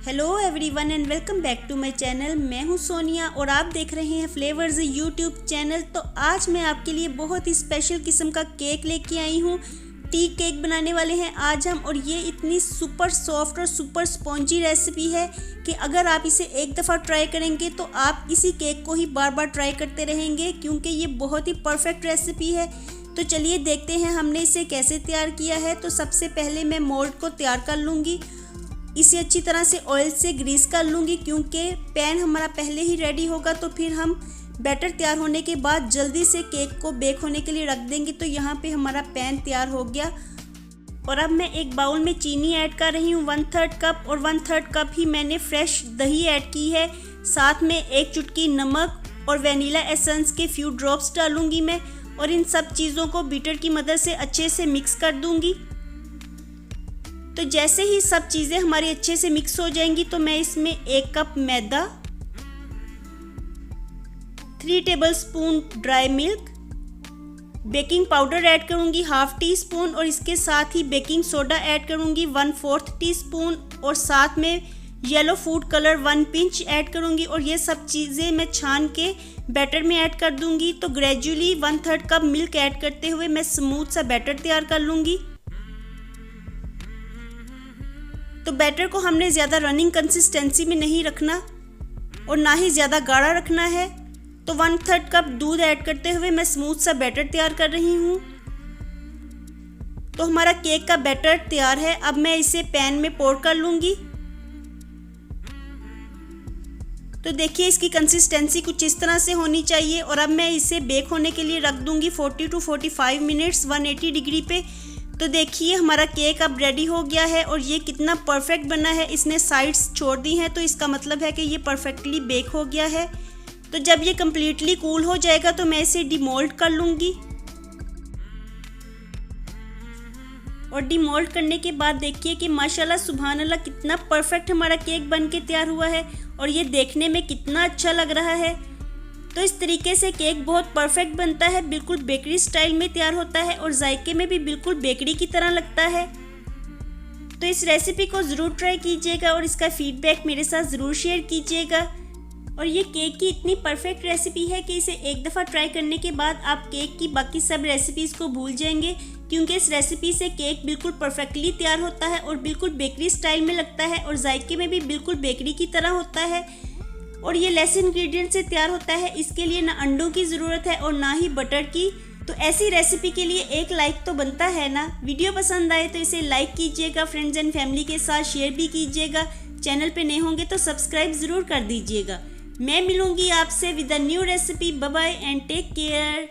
Hello everyone and welcome back to my channel. मैं हूं सोनिया और आप देख रहे हैं फ्लेवर्स यूट्यूब चैनल। तो आज मैं आपके लिए बहुत ही स्पेशल किस्म का केक लेके आई हूं। टी केक बनाने वाले हैं आज हम, और ये इतनी सुपर सॉफ्ट और सुपर स्पॉन्जी रेसिपी है कि अगर आप इसे एक दफ़ा ट्राई करेंगे तो आप इसी केक को ही बार बार ट्राई करते रहेंगे, क्योंकि ये बहुत ही परफेक्ट रेसिपी है। तो चलिए देखते हैं हमने इसे कैसे तैयार किया है। तो सबसे पहले मैं मोल्ड को तैयार कर लूँगी। इसे अच्छी तरह से ऑयल से ग्रीस कर लूँगी, क्योंकि पैन हमारा पहले ही रेडी होगा तो फिर हम बैटर तैयार होने के बाद जल्दी से केक को बेक होने के लिए रख देंगे। तो यहाँ पे हमारा पैन तैयार हो गया और अब मैं एक बाउल में चीनी ऐड कर रही हूँ 1/3 कप, और 1/3 कप ही मैंने फ्रेश दही ऐड की है। साथ में एक चुटकी नमक और वनीला एसेंस के फ्यू ड्रॉप्स डालूंगी मैं, और इन सब चीज़ों को बीटर की मदद से अच्छे से मिक्स कर दूंगी। तो जैसे ही सब चीज़ें हमारी अच्छे से मिक्स हो जाएंगी तो मैं इसमें 1 कप मैदा, 3 tablespoon dry milk, baking powder add करूंगी 1/2 टीस्पून, और इसके साथ ही बेकिंग सोडा ऐड करूंगी 1/4 टीस्पून, और साथ में yellow food colour 1 pinch add करूंगी। और ये सब चीज़ें मैं छान के बैटर में ऐड कर दूंगी। तो ग्रेजुअली 1/3 कप मिल्क ऐड करते हुए मैं स्मूथ सा बैटर तैयार कर लूँगी। तो बैटर को हमने ज़्यादा रनिंग कंसिस्टेंसी में नहीं रखना और ना ही ज़्यादा गाढ़ा रखना है। तो 1/3 कप दूध ऐड करते हुए मैं स्मूथ सा बैटर तैयार कर रही हूँ। तो हमारा केक का बैटर तैयार है। अब मैं इसे पैन में पोर कर लूँगी। तो देखिए इसकी कंसिस्टेंसी कुछ इस तरह से होनी चाहिए, और अब मैं इसे बेक होने के लिए रख दूँगी 40 to 45 मिनट्स 180 डिग्री पे। तो देखिए हमारा केक अब रेडी हो गया है, और ये कितना परफेक्ट बना है। इसने साइड्स छोड़ दी हैं, तो इसका मतलब है कि ये परफेक्टली बेक हो गया है। तो जब ये कम्प्लीटली कूल हो जाएगा तो मैं इसे डिमोल्ड कर लूँगी, और डिमोल्ड करने के बाद देखिए कि माशाल्लाह सुभान अल्लाह कितना परफेक्ट हमारा केक बन के तैयार हुआ है, और ये देखने में कितना अच्छा लग रहा है। तो इस तरीके से केक बहुत परफेक्ट बनता है, बिल्कुल बेकरी स्टाइल में तैयार होता है, और जायके में भी बिल्कुल बेकरी की तरह लगता है। तो इस रेसिपी को ज़रूर ट्राई कीजिएगा और इसका फीडबैक मेरे साथ ज़रूर शेयर कीजिएगा। और ये केक की इतनी परफेक्ट रेसिपी है कि इसे एक दफ़ा ट्राई करने के बाद आप केक की बाकी सब रेसिपीज़ को भूल जाएंगे, क्योंकि इस रेसिपी से केक बिल्कुल परफेक्टली तैयार होता है और बिल्कुल बेकरी स्टाइल में लगता है, और जायके में भी बिल्कुल बेकरी की तरह होता है। और ये लेस इंग्रेडिएंट से तैयार होता है। इसके लिए ना अंडों की ज़रूरत है और ना ही बटर की। तो ऐसी रेसिपी के लिए एक लाइक तो बनता है ना। वीडियो पसंद आए तो इसे लाइक कीजिएगा, फ्रेंड्स एंड फैमिली के साथ शेयर भी कीजिएगा। चैनल पे नए होंगे तो सब्सक्राइब ज़रूर कर दीजिएगा। मैं मिलूँगी आपसे with a new recipe. Bye bye and take care.